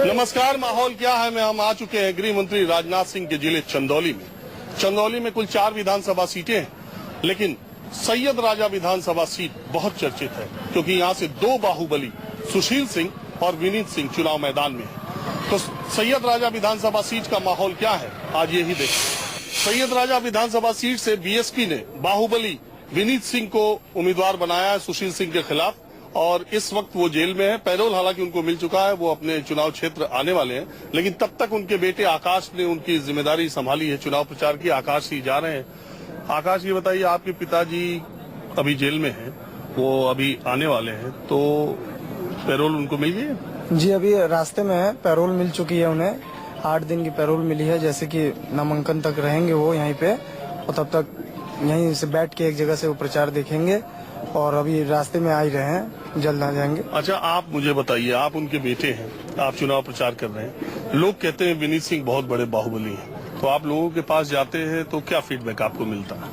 नमस्कार, माहौल क्या है में हम आ चुके हैं गृह मंत्री राजनाथ सिंह के जिले चंदौली में। चंदौली में कुल 4 विधानसभा सीटें हैं, लेकिन सैयद राजा विधानसभा सीट बहुत चर्चित है क्योंकि यहाँ से 2 बाहुबली सुशील सिंह और विनीत सिंह चुनाव मैदान में है। तो सैयद राजा विधानसभा सीट का माहौल क्या है, आज यही देखिए। सैयद राजा विधानसभा सीट से बीएसपी ने बाहुबली विनीत सिंह को उम्मीदवार बनाया है सुशील सिंह के खिलाफ, और इस वक्त वो जेल में है। पैरोल हालांकि उनको मिल चुका है, वो अपने चुनाव क्षेत्र आने वाले हैं, लेकिन तब तक उनके बेटे आकाश ने उनकी जिम्मेदारी संभाली है चुनाव प्रचार की। आकाश ही जा रहे हैं। आकाश, ये बताइए, आपके पिताजी अभी जेल में हैं, वो अभी आने वाले हैं, तो पैरोल उनको मिल गई है? जी, अभी रास्ते में है, पैरोल मिल चुकी है उन्हें। 8 दिन की पैरोल मिली है, जैसे कि नामांकन तक रहेंगे वो यहीं पे, और तब तक यहीं से बैठ के एक जगह से वो प्रचार देखेंगे, और अभी रास्ते में आ ही रहे हैं, जल्द आ जाएंगे। अच्छा, आप मुझे बताइए, आप उनके बेटे हैं, आप चुनाव प्रचार कर रहे हैं, लोग कहते हैं विनीत सिंह बहुत बड़े बाहुबली हैं, तो आप लोगों के पास जाते हैं तो क्या फीडबैक आपको मिलता है?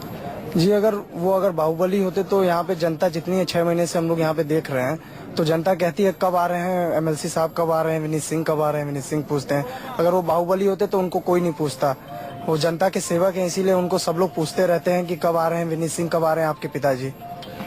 जी, अगर बाहुबली होते तो यहाँ पे जनता जितनी है, 6 महीने से हम लोग यहाँ पे देख रहे हैं, तो जनता कहती है कब आ रहे हैं एमएलसी साहब, कब आ रहे हैं विनीत सिंह, कब आ रहे हैं विनीत सिंह पूछते हैं। अगर वो बाहुबली होते तो उनको कोई नहीं पूछता। वो जनता के सेवक है, इसीलिए उनको सब लोग पूछते रहते हैं कि कब आ रहे हैं विनीत सिंह, कब आ रहे हैं आपके पिताजी।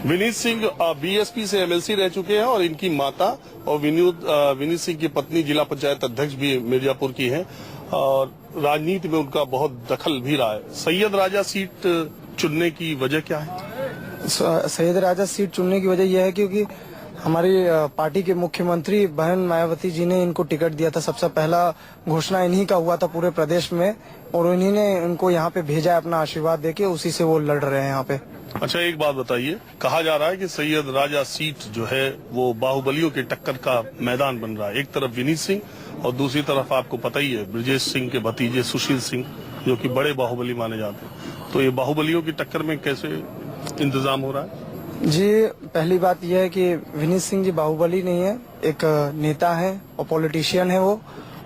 विनीत सिंह बीएसपी से एमएलसी रह चुके हैं, और इनकी माता और विनीत सिंह की पत्नी जिला पंचायत अध्यक्ष भी मिर्जापुर की हैं, और राजनीति में उनका बहुत दखल भी रहा है। सैयद राजा सीट चुनने की वजह क्या है? सैयद राजा सीट चुनने की वजह यह है क्योंकि हमारी पार्टी के मुख्यमंत्री बहन मायावती जी ने इनको टिकट दिया था। सबसे पहला घोषणा इन्हीं का हुआ था पूरे प्रदेश में, और इन्हीं ने इनको यहाँ पे भेजा अपना आशीर्वाद देके, उसी से वो लड़ रहे हैं यहाँ पे। अच्छा, एक बात बताइए, कहा जा रहा है कि सैयद राजा सीट जो है वो बाहुबलियों के टक्कर का मैदान बन रहा है। एक तरफ विनीत सिंह और दूसरी तरफ आपको पता ही है ब्रजेश सिंह के भतीजे सुशील सिंह, जो कि बड़े बाहुबली माने जाते हैं। तो ये बाहुबलियों की टक्कर में कैसे इंतजाम हो रहा है? जी, पहली बात यह है कि विनीत सिंह जी बाहुबली नहीं है, एक नेता है और पॉलिटिशियन है वो,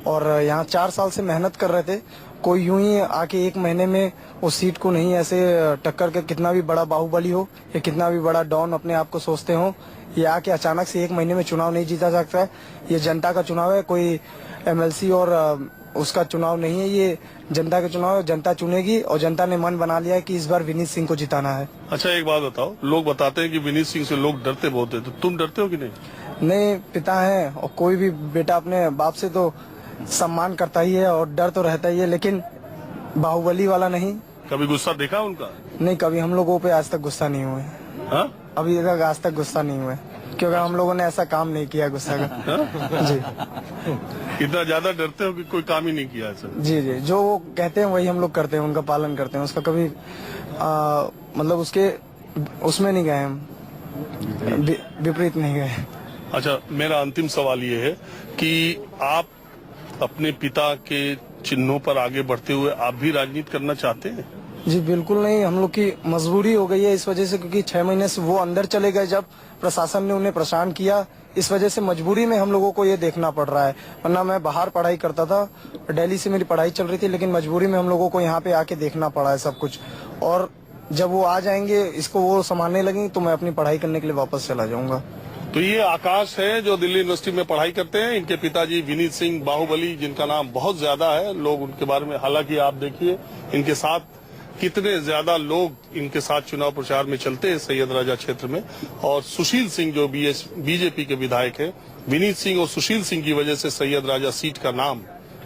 और यहाँ 4 साल से मेहनत कर रहे थे। कोई यूं ही आके 1 महीने में उस सीट को नहीं ऐसे टक्कर के, कितना भी बड़ा बाहुबली हो या कितना भी बड़ा डॉन अपने आप को सोचते हो, ये आके अचानक से 1 महीने में चुनाव नहीं जीता सकता है। ये जनता का चुनाव है, कोई एमएलसी और उसका चुनाव नहीं है, ये जनता का चुनाव है। जनता चुनेगी, और जनता ने मन बना लिया है कि इस बार विनीत सिंह को जिताना है। अच्छा, एक बात बताओ, लोग बताते हैं कि विनीत सिंह से लोग डरते बहुत है, तो तुम डरते हो कि नहीं? नहीं, पिता है, और कोई भी बेटा अपने बाप से तो सम्मान करता ही है और डर तो रहता ही है, लेकिन बाहुबली वाला नहीं। कभी गुस्सा देखा उनका? नहीं, कभी हम लोगों पे आज तक गुस्सा नहीं हुए। हाँ? अभी तक आज तक गुस्सा नहीं हुए, क्योंकि हम लोगों ने ऐसा काम नहीं किया गुस्सा का। जी, इतना ज्यादा डरते हो कि कोई काम ही नहीं किया ऐसा? जी जी, जो वो कहते हैं वही हम लोग करते हैं, उनका पालन करते हैं, उसका कभी मतलब उसके उसमें नहीं गए हम, विपरीत नहीं गए। अच्छा, मेरा अंतिम सवाल ये है कि आप अपने पिता के चिन्हों पर आगे बढ़ते हुए आप भी राजनीति करना चाहते हैं? जी बिल्कुल नहीं, हम लोग की मजबूरी हो गई है इस वजह से, क्योंकि 6 महीने से वो अंदर चले गए जब प्रशासन ने उन्हें परेशान किया, इस वजह से मजबूरी में हम लोगों को ये देखना पड़ रहा है। वरना मैं बाहर पढ़ाई करता था, दिल्ली से मेरी पढ़ाई चल रही थी, लेकिन मजबूरी में हम लोगों को यहाँ पे आके देखना पड़ा है सब कुछ। और जब वो आ जाएंगे, इसको वो संभालने लगेंगे, तो मैं अपनी पढ़ाई करने के लिए वापस चला जाऊंगा। तो ये आकाश है जो दिल्ली यूनिवर्सिटी में पढ़ाई करते हैं। इनके पिताजी विनीत सिंह बाहुबली, जिनका नाम बहुत ज्यादा है, लोग उनके बारे में, हालांकि आप देखिए इनके साथ कितने ज्यादा लोग इनके साथ चुनाव प्रचार में चलते हैं सैयद राजा क्षेत्र में। और सुशील सिंह जो बीजेपी के विधायक है, विनीत सिंह और सुशील सिंह की वजह से सैयद राजा सीट का नाम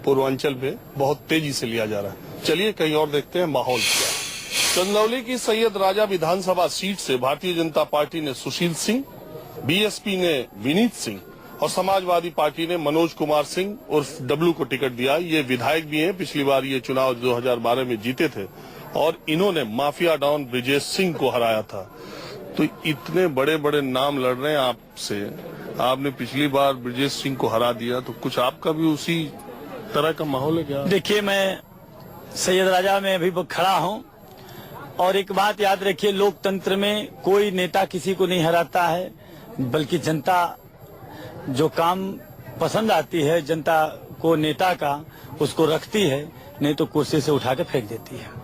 पूर्वांचल में बहुत तेजी से लिया जा रहा है। चलिए कहीं और देखते हैं माहौल क्या। चंदौली की सैयद राजा विधानसभा सीट से भारतीय जनता पार्टी ने सुशील सिंह, बीएसपी ने विनीत सिंह और समाजवादी पार्टी ने मनोज कुमार सिंह उर्फ डब्लू को टिकट दिया। ये विधायक भी हैं, पिछली बार ये चुनाव 2012 में जीते थे, और इन्होंने माफिया डॉन ब्रजेश सिंह को हराया था। तो इतने बड़े बड़े नाम लड़ रहे हैं आपसे, आपने पिछली बार ब्रजेश सिंह को हरा दिया, तो कुछ आपका भी उसी तरह का माहौल है क्या? देखिए, मैं सैयद राजा में अभी खड़ा हूं, और एक बात याद रखिए, लोकतंत्र में कोई नेता किसी को नहीं हराता है, बल्कि जनता जो काम पसंद आती है जनता को नेता का, उसको रखती है, नहीं तो कुर्सी से उठा के फेंक देती है।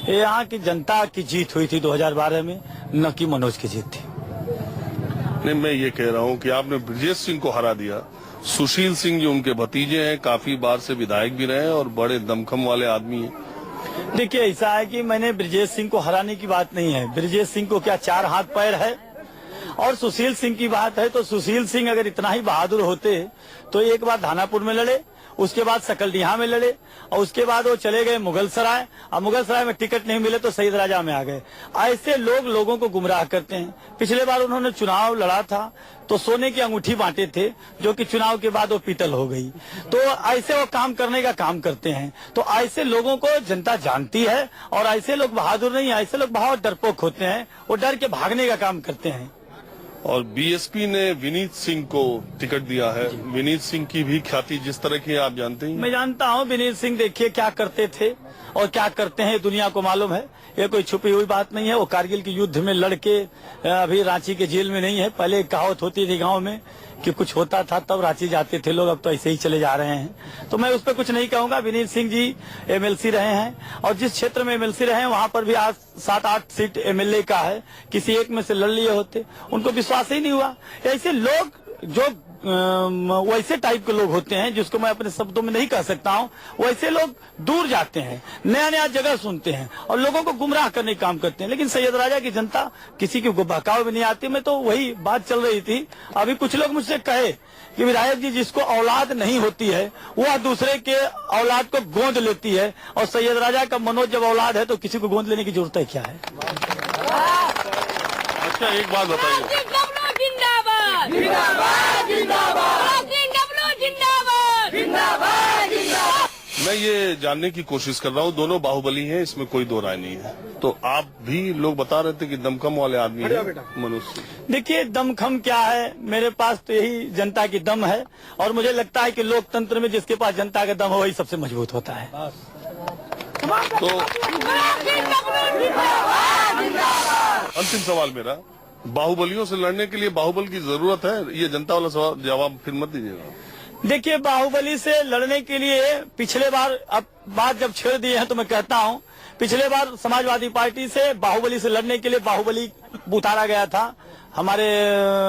ये यहाँ की जनता की जीत हुई थी 2012 में, न कि मनोज की जीत थी। नहीं, मैं ये कह रहा हूँ कि आपने ब्रजेश सिंह को हरा दिया, सुशील सिंह जो उनके भतीजे हैं, काफी बार से विधायक भी रहे हैं और बड़े दमखम वाले आदमी हैं। देखिए, ऐसा है कि मैंने ब्रिजेश सिंह को हराने की बात नहीं है। ब्रिजेश सिंह को क्या 4 हाथ पैर है? और सुशील सिंह की बात है तो सुशील सिंह अगर इतना ही बहादुर होते तो एक बार धानापुर में लड़े, उसके बाद सकलडीहा में लड़े और उसके बाद वो चले गए मुगलसराय, और मुगलसराय में टिकट नहीं मिले तो सईद राजा में आ गए। ऐसे लोग लोगों को गुमराह करते हैं। पिछले बार उन्होंने चुनाव लड़ा था तो सोने की अंगूठी बांटे थे, जो कि चुनाव के बाद वो पीतल हो गई। तो ऐसे वो काम करने का काम करते हैं। तो ऐसे लोगों को जनता जानती है और ऐसे लोग बहादुर नहीं, ऐसे लोग बहुत डरपोक होते हैं, वो डर के भागने का काम करते हैं। और बीएसपी ने विनीत सिंह को टिकट दिया है। विनीत सिंह की भी ख्याति जिस तरह की है आप जानते हैं। मैं जानता हूँ विनीत सिंह, देखिए क्या करते थे और क्या करते हैं दुनिया को मालूम है। ये कोई छुपी हुई बात नहीं है। वो कारगिल के युद्ध में लड़के अभी रांची के जेल में नहीं है। पहले एक कहावत होती थी गांव में कि कुछ होता था तब रांची जाते थे लोग, अब तो ऐसे ही चले जा रहे हैं। तो मैं उस पर कुछ नहीं कहूंगा। विनीत सिंह जी एमएलसी रहे हैं और जिस क्षेत्र में एमएलसी रहे हैं वहां पर भी आज 7-8 सीट एमएलए का है। किसी एक में से लड़ लिए होते, उनको विश्वास ही नहीं हुआ। ऐसे लोग जो वैसे टाइप के लोग होते हैं जिसको मैं अपने शब्दों में नहीं कह सकता हूँ, वैसे लोग दूर जाते हैं, नया नया जगह सुनते हैं और लोगों को गुमराह करने का काम करते हैं। लेकिन सैयद राजा की जनता किसी की बहकाव भी नहीं आती। मैं तो वही बात चल रही थी, अभी कुछ लोग मुझसे कहे कि विधायक जी जिसको औलाद नहीं होती है वह दूसरे के औलाद को गोद लेती है, और सैयद राजा का मनोज जब औलाद है तो किसी को गोद लेने की जरूरत है क्या है? अच्छा, एक बात बताइए, मैं ये जानने की कोशिश कर रहा हूँ, दोनों बाहुबली हैं, इसमें कोई दो राय नहीं है। तो आप भी लोग बता रहे थे कि दमखम वाले आदमी हैं मनोज सिंह। देखिए, दमखम क्या है, मेरे पास तो यही जनता की दम है और मुझे लगता है कि लोकतंत्र में जिसके पास जनता का दम हो वही सबसे मजबूत होता है। तो अंतिम सवाल मेरा, बाहुबलियों से लड़ने के लिए बाहुबल की जरूरत है? ये जनता वाला सवाल जवाब फिर मत दीजिएगा। देखिए, बाहुबली से लड़ने के लिए पिछले बार, अब बात जब छेड़ दिए हैं तो मैं कहता हूं, पिछले बार समाजवादी पार्टी से बाहुबली से लड़ने के लिए बाहुबली उतारा गया था, हमारे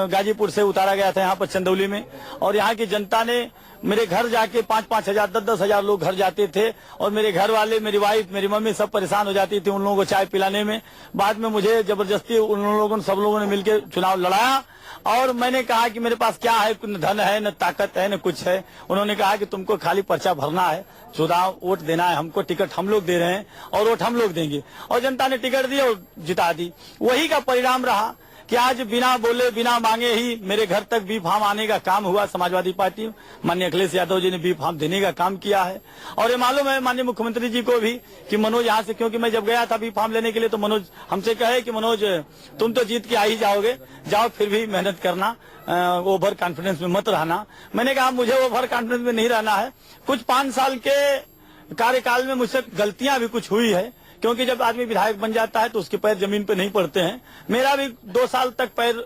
गाजीपुर से उतारा गया था यहाँ पर चंदौली में, और यहाँ की जनता ने मेरे घर जाके 5-5 हजार 10-10 हजार लोग घर जाते थे और मेरे घर वाले, मेरी वाइफ, मेरी मम्मी सब परेशान हो जाती थी उन लोगों को चाय पिलाने में। बाद में मुझे जबरदस्ती उन लोगों ने, सब लोगों ने मिलकर चुनाव लड़ाया और मैंने कहा कि मेरे पास क्या है, न धन है, न ताकत है, न कुछ है। उन्होंने कहा कि तुमको खाली पर्चा भरना है, चुनाव वोट देना है, हमको टिकट हम लोग दे रहे हैं और वोट हम लोग देंगे, और जनता ने टिकट दी और जिता दी। वही का परिणाम रहा कि आज बिना बोले बिना मांगे ही मेरे घर तक बी फार्म आने का काम हुआ। समाजवादी पार्टी माननीय अखिलेश यादव जी ने बी फार्म देने का काम किया है और ये मालूम है माननीय मुख्यमंत्री जी को भी कि मनोज यहाँ से, क्योंकि मैं जब गया था बी फार्म लेने के लिए तो मनोज हमसे कहे कि मनोज तुम तो जीत के आ ही जाओगे, जाओ फिर भी मेहनत करना, ओवर कॉन्फिडेंस में मत रहना। मैंने कहा मुझे ओवर कॉन्फिडेंस में नहीं रहना है। कुछ 5 साल के कार्यकाल में मुझसे गलतियां भी कुछ हुई है, क्योंकि जब आदमी विधायक बन जाता है तो उसके पैर जमीन पे नहीं पड़ते हैं। मेरा भी 2 साल तक पैर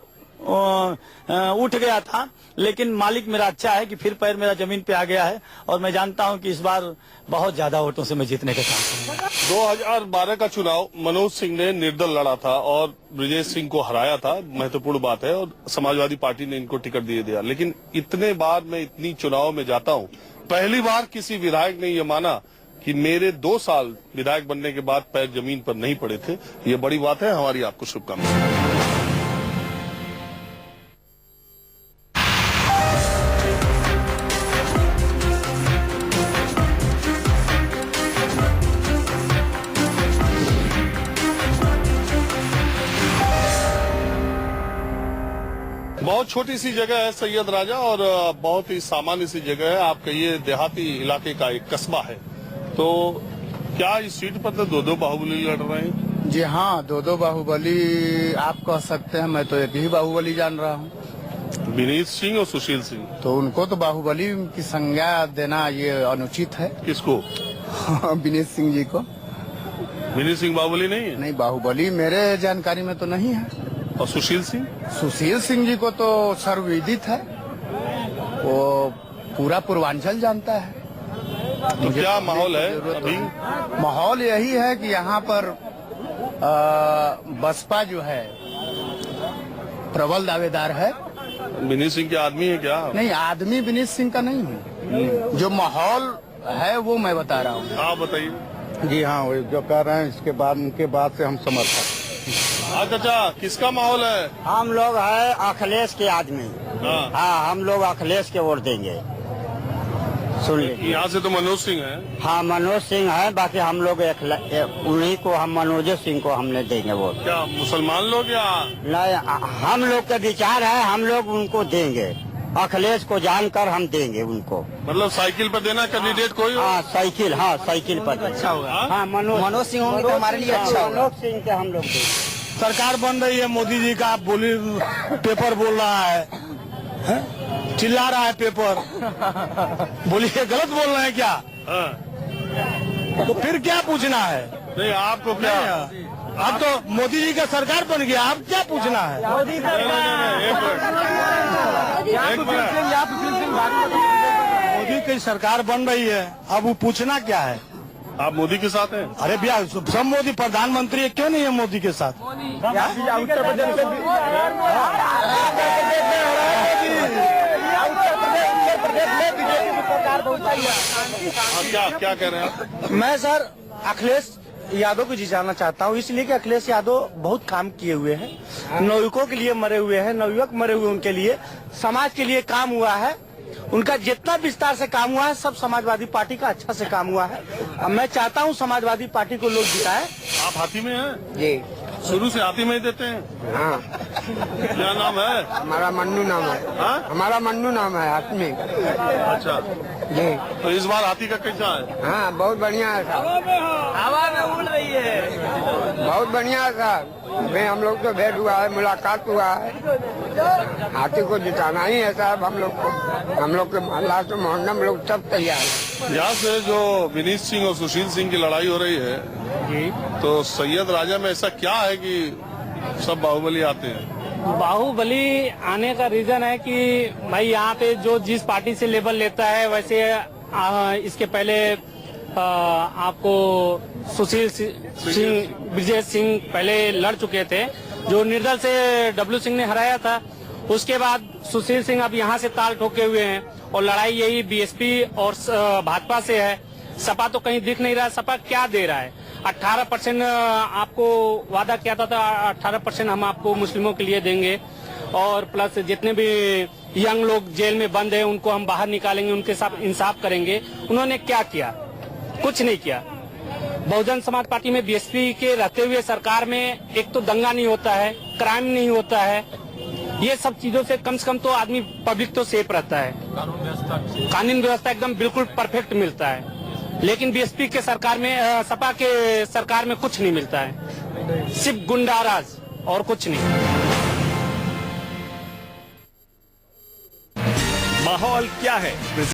उठ गया था, लेकिन मालिक मेरा अच्छा है कि फिर पैर मेरा जमीन पे आ गया है और मैं जानता हूं कि इस बार बहुत ज्यादा वोटों से मैं जीतने का काम करूंगा। 2012 का चुनाव मनोज सिंह ने निर्दल लड़ा था और ब्रिजेश सिंह को हराया था, महत्वपूर्ण बात है, और समाजवादी पार्टी ने इनको टिकट दे दिया। लेकिन इतने बार मैं इतनी चुनाव में जाता हूँ, पहली बार किसी विधायक ने यह माना कि मेरे 2 साल विधायक बनने के बाद पैर जमीन पर नहीं पड़े थे। ये बड़ी बात है। हमारी आपको शुभकामनाएं। बहुत छोटी सी जगह है सैयद राजा और बहुत ही सामान्य सी जगह है। आप कहिए देहाती इलाके का एक कस्बा है। तो क्या इस सीट पर तो 2-2 बाहुबली लड़ रहे हैं? जी हाँ, 2-2 बाहुबली आप कह सकते हैं। मैं तो एक ही बाहुबली जान रहा हूँ, विनीत सिंह और सुशील सिंह। तो उनको तो बाहुबली की संज्ञा देना ये अनुचित है। किसको? विनीत सिंह जी को। विनीत सिंह बाहुबली नहीं है? नहीं, बाहुबली मेरे जानकारी में तो नहीं है। और सुशील सिंह? सुशील सिंह जी को तो सर्वविदित है, वो पूरा पूर्वांचल जानता है। तो क्या माहौल है अभी? माहौल यही है कि यहाँ पर बसपा जो है प्रबल दावेदार है विनीत सिंह के आदमी है क्या? नहीं, आदमी विनीत सिंह का नहीं हूँ, जो माहौल है वो मैं बता रहा हूँ। आप बताइए। जी हाँ, वो जो कह रहे हैं इसके बाद उनके बाद से हम समर्थक। हाँ चाचा, किसका माहौल है? हम लोग है अखिलेश के आदमी। हाँ, हाँ, हम लोग अखिलेश के वोट देंगे। सुन लीजिए। यहाँ से तो मनोज सिंह है। हाँ, मनोज सिंह है, बाकी हम लोग उन्हीं को, हम मनोज सिंह को हमने देंगे वोट। क्या मुसलमान लोग या? नहीं, हम लोग का विचार है, हम लोग उनको देंगे। अखिलेश को जानकर हम देंगे उनको। मतलब साइकिल पर देना कैंडिडेट कोई हो? हाँ, साइकिल पर अच्छा होगा। हाँ, मनोज सिंह होंगे तो हमारे लिए अच्छा होगा। मनोज सिंह के हम लोग देंगे। सरकार बन रही है, मोदी जी का बोली पेपर बोल रहा है, चिल्ला रहा है पेपर। बोलिए, गलत बोल रहे हैं क्या? हाँ। तो फिर क्या पूछना है? नहीं, आपको क्या? अब तो मोदी जी का सरकार बन गया, अब क्या पूछना है? नहीं, एक मिनट। मोदी की सरकार बन रही है, अब वो पूछना क्या है? आप मोदी के साथ हैं? अरे भैया, सब मोदी प्रधानमंत्री है, क्यों नहीं है मोदी के साथ? उत्तर प्रदेश क्या कह रहे हैं आप? मैं सर अखिलेश यादव को जिताना चाहता हूँ, इसलिए कि अखिलेश यादव बहुत काम किए हुए हैं, नवयुवकों के लिए मरे हुए हैं, नवयुवक मरे हुए उनके लिए, समाज के लिए काम हुआ है। उनका जितना विस्तार से काम हुआ है सब समाजवादी पार्टी का अच्छा से काम हुआ है। अब मैं चाहता हूँ समाजवादी पार्टी को लोग जिताए। आप हाथी में हैं? जी शुरू से हाथी में ही देते हैं? हाँ, क्या नाम है? हमारा मन्नू नाम है। हाँ? हमारा मन्नू नाम है आदमी। अच्छा, जी तो इस बार हाथी का कैसा है? हाँ, बहुत बढ़िया है साहब। हवा में उड़ रही है। बहुत बढ़िया है साहब। अभी हम लोग तो भेंट हुआ है, मुलाकात हुआ है। हाथी को जिताना ही है साहब हम लोग को। हम लोग के मोहल्ला से मोहल्ला में लोग सब तैयार है। यहाँ से जो विनीत सिंह और सुशील सिंह की लड़ाई हो रही है, तो सैयद राजा में ऐसा क्या है कि सब बाहुबली आते हैं? बाहुबली आने का रीजन है कि भाई यहाँ पे जो जिस पार्टी से लेबल लेता है, वैसे इसके पहले आपको सुशील सिंह, ब्रजेश सिंह पहले लड़ चुके थे, जो निर्दल से डब्लू सिंह ने हराया था। उसके बाद सुशील सिंह अब यहाँ से ताल ठोके हुए हैं और लड़ाई यही बीएसपी और भाजपा से है। सपा तो कहीं दिख नहीं रहा। सपा क्या दे रहा है? 18% आपको वादा किया था 18% हम आपको मुस्लिमों के लिए देंगे, और प्लस जितने भी यंग लोग जेल में बंद हैं उनको हम बाहर निकालेंगे, उनके साथ इंसाफ करेंगे। उन्होंने क्या किया? कुछ नहीं किया। बहुजन समाज पार्टी में बीएसपी के रहते हुए सरकार में एक तो दंगा नहीं होता है, क्राइम नहीं होता है, ये सब चीजों से कम तो आदमी पब्लिक तो सेफ रहता है, कानून व्यवस्था एकदम बिल्कुल परफेक्ट मिलता है। लेकिन बीएसपी के सरकार में, सपा के सरकार में कुछ नहीं मिलता है, सिर्फ गुंडाराज और कुछ नहीं। माहौल क्या है?